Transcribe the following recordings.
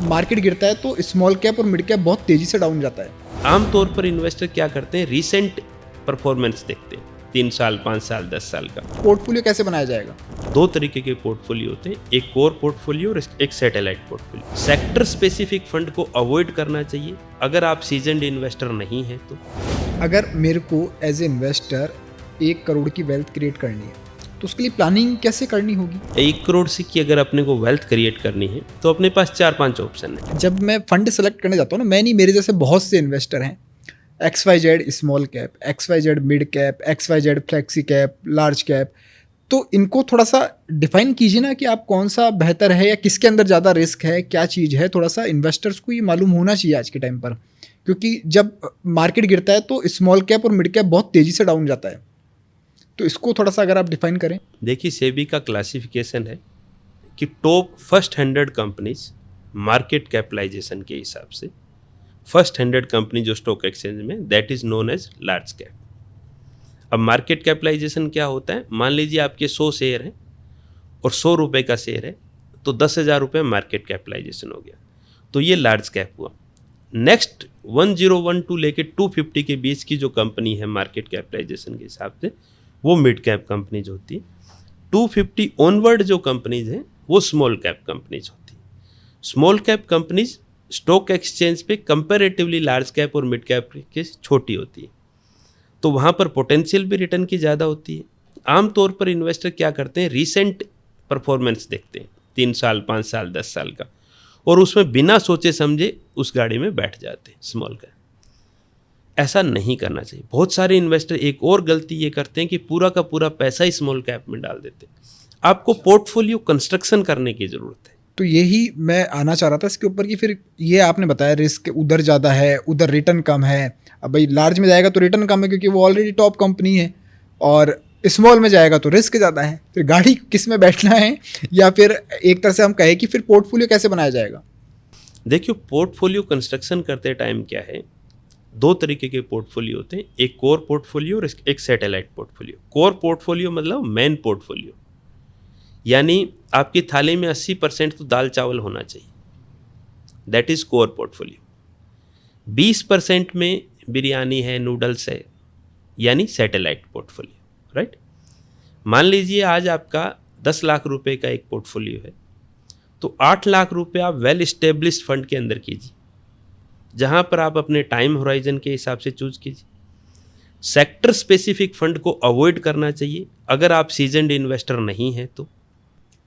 Market गिरता है तो स्मॉल कैप और मिड कैप बहुत तेजी से डाउन जाता है। आमतौर पर इन्वेस्टर क्या करते हैं, रीसेंट परफॉर्मेंस देखते हैं, 3 साल 5 साल 10 साल का। पोर्टफोलियो कैसे बनाया जाएगा? 2 तरीके के पोर्टफोलियो होते हैं, एक कोर पोर्टफोलियो और एक satellite portfolio. Sector specific fund को अवॉइड करना चाहिए अगर आप सीजनड इन्वेस्टर नहीं हैं तो। अगर मेरे को एज ए इन्वेस्टर 1 करोड़ की वेल्थ क्रिएट करनी है तो उसके लिए प्लानिंग कैसे करनी होगी? 1 करोड़ से की अगर अपने को वेल्थ क्रिएट करनी है तो अपने पास 4-5 ऑप्शन है। जब मैं फंड सेलेक्ट करने जाता हूँ ना, मैं नहीं, मेरे जैसे बहुत से इन्वेस्टर हैं, XYZ small cap, XYZ mid cap, XYZ flexi cap, large cap, तो इनको थोड़ा सा डिफाइन कीजिए ना कि आप कौन सा बेहतर है या किसके अंदर ज़्यादा रिस्क है, क्या चीज़ है। थोड़ा सा इन्वेस्टर्स को ये मालूम होना चाहिए आज के टाइम पर, क्योंकि जब मार्केट गिरता है तो स्मॉल कैप और मिड कैप बहुत तेज़ी से डाउन जाता है। तो इसको थोड़ा सा अगर आप डिफाइन करें। देखिए, सेबी का क्लासिफिकेशन है कि top first 100 companies market capitalization के हिसाब से, फर्स्ट 100 कंपनी जो स्टॉक एक्सचेंज में, that is known as large cap. अब मार्केट कैपिटलाइजेशन क्या होता है, मान लीजिए आपके 100 शेयर हैं और 100 रुपये का शेयर है तो 10,000 रुपये मार्केट कैपिटलाइजेशन हो गया, तो ये लार्ज कैप हुआ। नेक्स्ट 1012 लेके 250 के बीच की जो कंपनी है मार्केट कैपिटलाइजेशन के हिसाब से, वो मिड कैप कंपनीज होती है। 250 ऑनवर्ड जो कंपनीज हैं वो स्मॉल कैप कंपनीज होती है। Small cap companies stock exchange पे कंपैरेटिवली लार्ज कैप और मिड कैप के छोटी होती है, तो वहाँ पर पोटेंशियल भी रिटर्न की ज़्यादा होती है। आमतौर पर इन्वेस्टर क्या करते हैं, रीसेंट परफॉर्मेंस देखते हैं, 3 साल 5 साल 10 साल का, और उसमें बिना सोचे समझे उस गाड़ी में बैठ जाते हैं स्मॉल कैप। ऐसा नहीं करना चाहिए। बहुत सारे इन्वेस्टर एक और गलती ये करते हैं कि पूरा का पूरा पैसा ही स्मॉल कैप में डाल देते हैं। आपको पोर्टफोलियो कंस्ट्रक्शन करने की ज़रूरत है। तो यही मैं आना चाह रहा था इसके ऊपर कि फिर ये आपने बताया रिस्क उधर ज़्यादा है, उधर रिटर्न कम है। अब भाई लार्ज में जाएगा तो रिटर्न कम है क्योंकि वो ऑलरेडी टॉप कंपनी है, और स्मॉल में जाएगा तो रिस्क ज़्यादा है। फिर गाड़ी किस में बैठना है, या फिर एक तरह से हम कहें कि फिर पोर्टफोलियो कैसे बनाया जाएगा? देखिए, पोर्टफोलियो कंस्ट्रक्शन करते टाइम क्या है, 2 तरीके के पोर्टफोलियो होते हैं, एक कोर पोर्टफोलियो और एक सैटेलाइट पोर्टफोलियो। कोर पोर्टफोलियो मतलब मेन पोर्टफोलियो, यानी आपकी थाली में 80% तो दाल चावल होना चाहिए, दैट इज कोर पोर्टफोलियो। 20% में बिरयानी है, नूडल्स है, यानी सैटेलाइट पोर्टफोलियो, राइट। मान लीजिए आज आपका 10 लाख रुपए का एक पोर्टफोलियो है, तो 8 लाख रुपए आप वेल इस्टेब्लिश्ड फंड के अंदर कीजिए, जहां पर आप अपने टाइम होराइजन के हिसाब से चूज कीजिए। सेक्टर स्पेसिफिक फंड को अवॉइड करना चाहिए अगर आप सीजनड इन्वेस्टर नहीं हैं तो।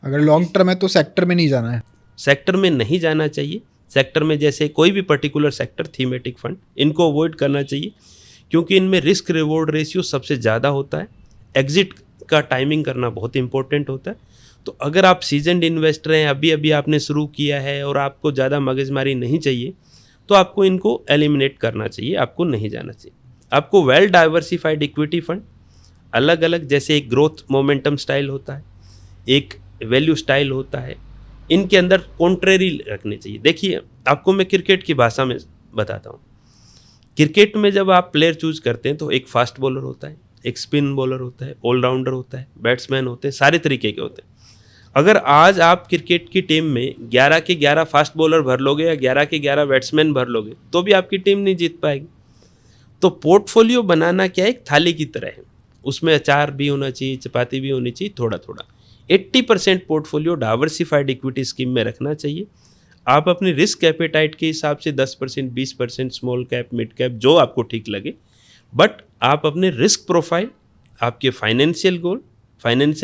अगर लॉन्ग टर्म है तो सेक्टर में नहीं जाना है। सेक्टर में नहीं जाना चाहिए। सेक्टर में जैसे कोई भी पर्टिकुलर सेक्टर, थीमेटिक फंड, इनको अवॉइड करना चाहिए क्योंकि इनमें रिस्क रिवॉर्ड रेशियो सबसे ज़्यादा होता है। एग्जिट का टाइमिंग करना बहुत इंपॉर्टेंट होता है। तो अगर आप सीजनड इन्वेस्टर हैं, अभी अभी आपने शुरू किया है और आपको ज़्यादा मगजमारी नहीं चाहिए, तो आपको इनको एलिमिनेट करना चाहिए, आपको नहीं जाना चाहिए। आपको वेल डाइवर्सिफाइड इक्विटी फंड, अलग अलग, जैसे एक ग्रोथ मोमेंटम स्टाइल होता है, एक वैल्यू स्टाइल होता है, इनके अंदर कॉन्ट्रेरी रखनी चाहिए। देखिए, आपको मैं क्रिकेट की भाषा में बताता हूँ। क्रिकेट में जब आप प्लेयर चूज करते हैं तो एक फास्ट बॉलर होता है, एक स्पिन बॉलर होता है, ऑलराउंडर होता है, बैट्समैन होते हैं, सारे तरीके के होते हैं। अगर आज आप क्रिकेट की टीम में 11 के 11 फास्ट बॉलर भर लोगे या 11 के 11 बैट्समैन भर लोगे तो भी आपकी टीम नहीं जीत पाएगी। तो पोर्टफोलियो बनाना क्या है, एक थाली की तरह है, उसमें अचार भी होना चाहिए, चपाती भी होनी चाहिए, थोड़ा थोड़ा। 80% पोर्टफोलियो डाइवर्सिफाइड इक्विटी स्कीम में रखना चाहिए। आप अपनी रिस्क एपेटाइट के हिसाब से 10%, 20% स्मॉल कैप, मिड कैप, जो आपको ठीक लगे, बट आप अपने रिस्क प्रोफाइल, आपके फाइनेंशियल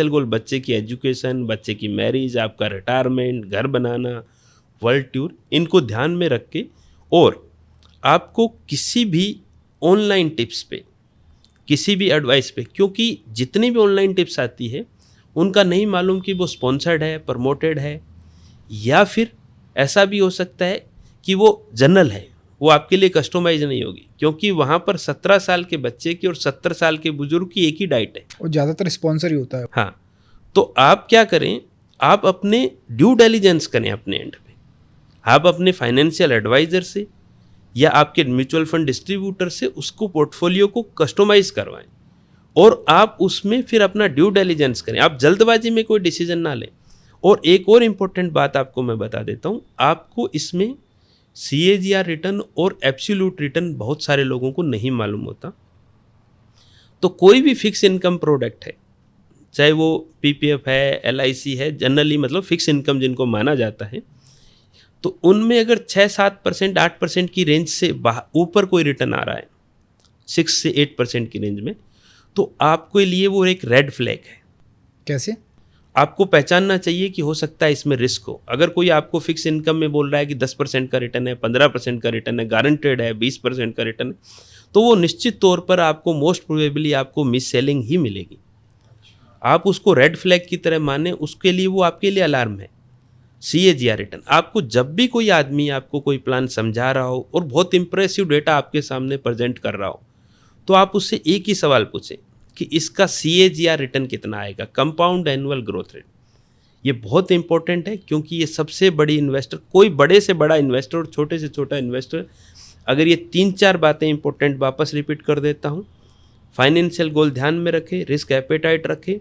गोल, बच्चे की एजुकेशन, बच्चे की मैरिज, आपका रिटायरमेंट, घर बनाना, वर्ल्ड टूर, इनको ध्यान में रख के, और आपको किसी भी ऑनलाइन टिप्स पे, किसी भी एडवाइस पे, क्योंकि जितनी भी ऑनलाइन टिप्स आती है उनका नहीं मालूम कि वो स्पॉन्सर्ड है, प्रमोटेड है, या फिर ऐसा भी हो सकता है कि वो जनरल है, वो आपके लिए कस्टमाइज नहीं होगी, क्योंकि वहाँ पर 17 साल के बच्चे की और 70 साल के बुजुर्ग की एक ही डाइट है, और ज़्यादातर स्पॉन्सर ही होता है। हाँ, तो आप क्या करें, आप अपने ड्यू डिलिजेंस करें अपने एंड पे। आप अपने फाइनेंशियल एडवाइजर से या आपके म्यूचुअल फंड डिस्ट्रीब्यूटर से उसको पोर्टफोलियो को कस्टमाइज करवाएं, और आप उसमें फिर अपना ड्यू डिलिजेंस करें। आप जल्दबाजी में कोई डिसीजन ना लें, और एक और इम्पोर्टेंट बात आपको मैं बता देता हूँ, आपको इसमें CAGR रिटर्न और एब्सोल्यूट रिटर्न बहुत सारे लोगों को नहीं मालूम होता। तो कोई भी फिक्स इनकम प्रोडक्ट है, चाहे वो PPF है, LIC है, जनरली मतलब फिक्स इनकम जिनको माना जाता है, तो उनमें अगर 6-7%, 8% की रेंज से ऊपर कोई रिटर्न आ रहा है, 6 से 8% की रेंज में, तो आपके लिए वो एक रेड फ्लैग है। कैसे? आपको पहचानना चाहिए कि हो सकता है इसमें रिस्क हो। अगर कोई आपको फिक्स इनकम में बोल रहा है कि 10% का रिटर्न है, 15% का रिटर्न है, गारंटेड है, 20% का रिटर्न है, तो वो निश्चित तौर पर आपको मोस्ट प्रोबेबली आपको मिस सेलिंग ही मिलेगी। आप उसको रेड फ्लैग की तरह माने, उसके लिए वो आपके लिए अलार्म है। CAGR रिटर्न, आपको जब भी कोई आदमी आपको कोई प्लान समझा रहा हो और बहुत इंप्रेसिव डेटा आपके सामने प्रेजेंट कर रहा हो, तो आप उससे एक ही सवाल पूछें कि इसका CAGR रिटर्न कितना आएगा, कंपाउंड एनुअल ग्रोथ रेट। ये बहुत इंपॉर्टेंट है, क्योंकि ये सबसे बड़ी इन्वेस्टर, कोई बड़े से बड़ा इन्वेस्टर और छोटे से छोटा इन्वेस्टर, अगर ये 3-4 बातें इंपॉर्टेंट वापस रिपीट कर देता हूँ, फाइनेंशियल गोल ध्यान में रखें, रिस्क एपेटाइट रखें,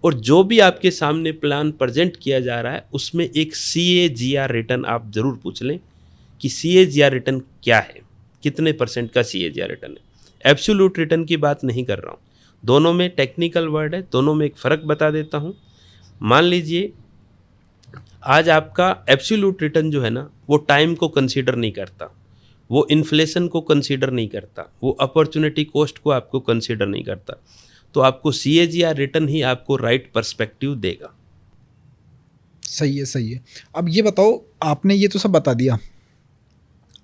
और जो भी आपके सामने प्लान प्रेजेंट किया जा रहा है उसमें एक CAGR रिटर्न आप ज़रूर पूछ लें कि CAGR रिटर्न क्या है, कितने % का CAGR रिटर्न है। एब्सोल्यूट रिटर्न की बात नहीं कर रहा हूँ, दोनों में टेक्निकल वर्ड है, दोनों में एक फ़र्क बता देता हूँ। मान लीजिए आज आपका एब्सोल्यूट रिटर्न जो है ना, वो टाइम को कंसीडर नहीं करता, वो इन्फ्लेशन को कंसीडर नहीं करता, वो अपॉर्चुनिटी कॉस्ट को आपको कंसीडर नहीं करता, तो आपको CAGR रिटर्न ही आपको राइट पर्सपेक्टिव देगा। सही है, सही है। अब ये बताओ, आपने ये तो सब बता दिया,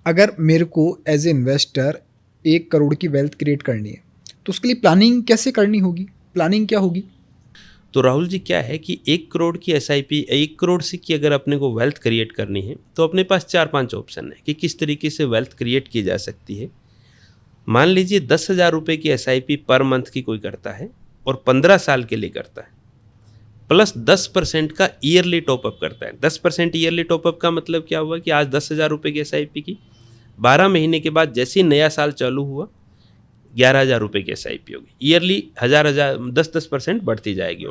अगर मेरे को एज ए इन्वेस्टर 1 करोड़ की वेल्थ क्रिएट करनी है, तो उसके लिए प्लानिंग कैसे करनी होगी? प्लानिंग क्या होगी? तो राहुल जी, क्या है कि 1 करोड़ की SIP, 1 करोड़ से की अगर अपने को वेल्थ क्रिएट करनी है, तो अपने पास 4-5 ऑप्शन है कि किस तरीके से वेल्थ क्रिएट की जा सकती है। मान लीजिए 10,000 रुपये की SIP पर मंथ की कोई करता है और 15 साल के लिए करता है, प्लस 10% का ईयरली टॉपअप करता है। 10% ईयरली टॉपअप का मतलब क्या हुआ कि आज 10,000 रुपये की SIP की, 12 महीने के बाद जैसे ही नया साल चालू हुआ 11,000 रुपये की SIP होगी। ईयरली 10% बढ़ती जाएगी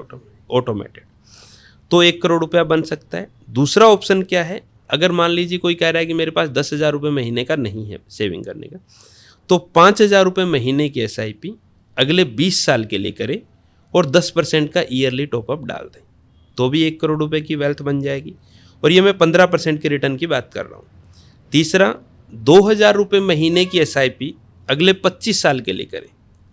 ऑटोमेटेड, तो 1 करोड़ रुपया बन सकता है। दूसरा ऑप्शन क्या है, अगर मान लीजिए कोई कह रहा है कि मेरे पास 10,000 रुपये महीने का नहीं है सेविंग करने का, तो 5,000 रुपये महीने की SIP अगले 20 साल के लिए करें और 10% का ईयरली टॉपअप डाल दें, तो भी 1 करोड़ रुपये की वेल्थ बन जाएगी। और ये मैं 15% के रिटर्न की बात कर रहा हूँ। तीसरा, 2,000 रुपये महीने की SIP अगले 25 साल के लिए करें।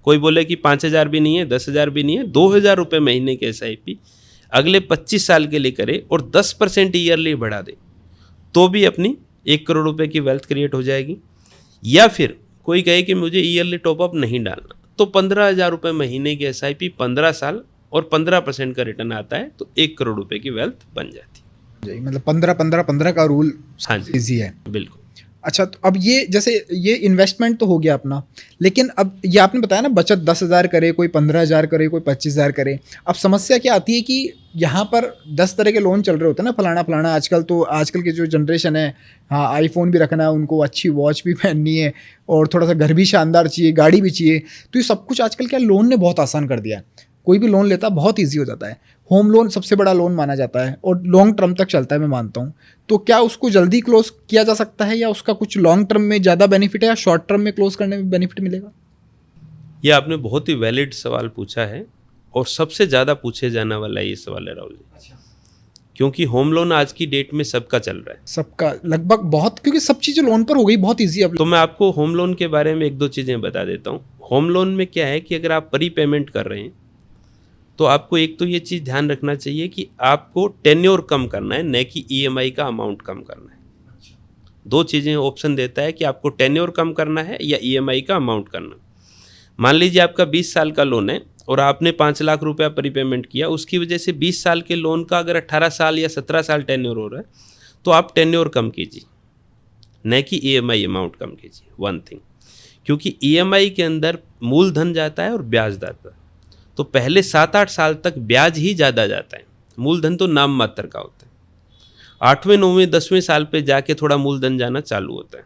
कोई बोले कि 5,000 भी नहीं है, 10,000 भी नहीं है, 2,000 रुपये महीने की SIP अगले 25 साल के लिए करें और 10% ईयरली बढ़ा दें, तो भी अपनी 1 करोड़ रुपये की वेल्थ क्रिएट हो जाएगी। या फिर कोई कहे कि मुझे ईयरली टॉपअप नहीं डालना, तो 15,000 रुपये महीने की SIP 15 साल और 15% का रिटर्न आता है, तो 1 करोड़ रुपये की वेल्थ बन जाती है। मतलब 15-15-15 का रूल हाँ जी, ईजी है। बिल्कुल। अच्छा, तो अब ये जैसे ये इन्वेस्टमेंट तो हो गया अपना, लेकिन अब ये आपने बताया ना, बचत 10,000 करे, कोई 15,000 करे, कोई 25,000 करे। अब समस्या क्या आती है कि यहाँ पर 10 तरह के लोन चल रहे होते हैं ना, फलाना फलाना। आजकल की जो जनरेशन है, हाँ, आईफोन भी रखना है उनको, अच्छी वॉच भी पहननी है, और थोड़ा सा घर भी शानदार चाहिए, गाड़ी भी चाहिए। तो ये सब कुछ आजकल क्या लोन ने बहुत आसान कर दिया है। कोई भी लोन लेता बहुत ईजी हो जाता है। होम लोन सबसे बड़ा लोन माना जाता है और लॉन्ग टर्म तक चलता है, मैं मानता हूँ। तो क्या उसको जल्दी क्लोज किया जा सकता है, या उसका कुछ लॉन्ग टर्म में ज़्यादा बेनिफिट है, या शॉर्ट टर्म में क्लोज करने में बेनिफिट मिलेगा? ये आपने बहुत ही वैलिड सवाल पूछा है, और सबसे ज़्यादा पूछे जाने वाला ये सवाल है राहुल जी। अच्छा। क्योंकि होम लोन आज की डेट में सबका चल रहा है, सबका लगभग, बहुत, क्योंकि सब चीज़ें लोन पर हो गई, बहुत ईजी अब। तो मैं आपको होम लोन के बारे में 1-2 चीज़ें बता देता हूँ। होम लोन में क्या है कि अगर आप प्री पेमेंट कर रहे हैं, तो आपको एक तो ये चीज़ ध्यान रखना चाहिए कि आपको टेन्योर कम करना है, न कि EMI का अमाउंट कम करना है। 2 चीज़ें ऑप्शन देता है कि आपको टेन्योर कम करना है या EMI का अमाउंट करना। मान लीजिए आपका 20 साल का लोन है और आपने 5 लाख रुपया प्रीपेमेंट किया, उसकी वजह से 20 साल के लोन का अगर 18 साल या 17 साल टेन्योर हो रहा है, तो आप टेन्योर कम कीजिए, न कि EMI अमाउंट कम कीजिए। 1 थिंग, क्योंकि EMI के अंदर मूलधन जाता है और ब्याज जाता है, तो पहले 7-8 साल तक ब्याज ही ज़्यादा जाता है, मूलधन तो नाम मात्र का होता है। 8वें 9वें 10वें साल पे जाके थोड़ा मूलधन जाना चालू होता है।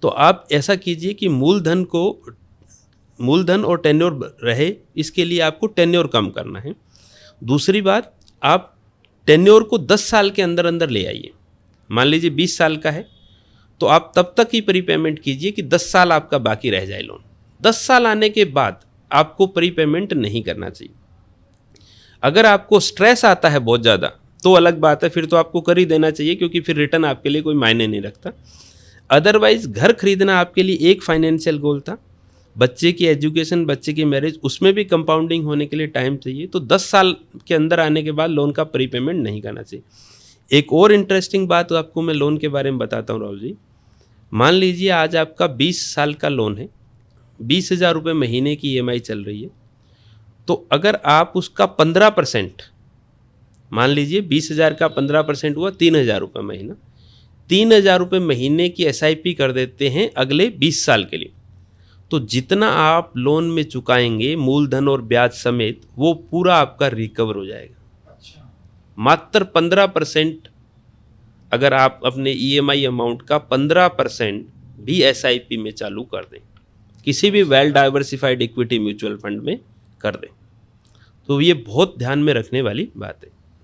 तो आप ऐसा कीजिए कि मूलधन और टेन्योर रहे, इसके लिए आपको टेन्योर कम करना है। दूसरी बात, आप टेन्योर को 10 साल के अंदर अंदर ले आइए। मान लीजिए 20 साल का है तो आप तब तक ही प्रीपेमेंट कीजिए कि 10 साल आपका बाकी रह जाए लोन। 10 साल आने के बाद आपको प्रीपेमेंट नहीं करना चाहिए। अगर आपको स्ट्रेस आता है बहुत ज़्यादा तो अलग बात है, फिर तो आपको कर ही देना चाहिए, क्योंकि फिर रिटर्न आपके लिए कोई मायने नहीं रखता। अदरवाइज घर खरीदना आपके लिए एक फाइनेंशियल गोल था, बच्चे की एजुकेशन, बच्चे की मैरिज, उसमें भी कंपाउंडिंग होने के लिए टाइम चाहिए, तो 10 साल के अंदर आने के बाद लोन का प्रीपेमेंट नहीं करना चाहिए। एक और इंटरेस्टिंग बात आपको मैं लोन के बारे में बताता हूँ राहुल जी। मान लीजिए आज आपका 20 साल का लोन है, 20,000 रुपये महीने की EMI चल रही है, तो अगर आप उसका 15%, मान लीजिए 20,000 का 15% हुआ 3,000 रुपये महीना, 3,000 रुपये महीने की SIP कर देते हैं अगले 20 साल के लिए, तो जितना आप लोन में चुकाएंगे मूलधन और ब्याज समेत वो पूरा आपका रिकवर हो जाएगा। अच्छा। मात्र 15%, अगर आप अपने EMI अमाउंट का 15% भी SIP में चालू कर दें, किसी भी well diversified equity mutual fund में कर दें, तो ये बहुत ध्यान में रखने वाली बात है।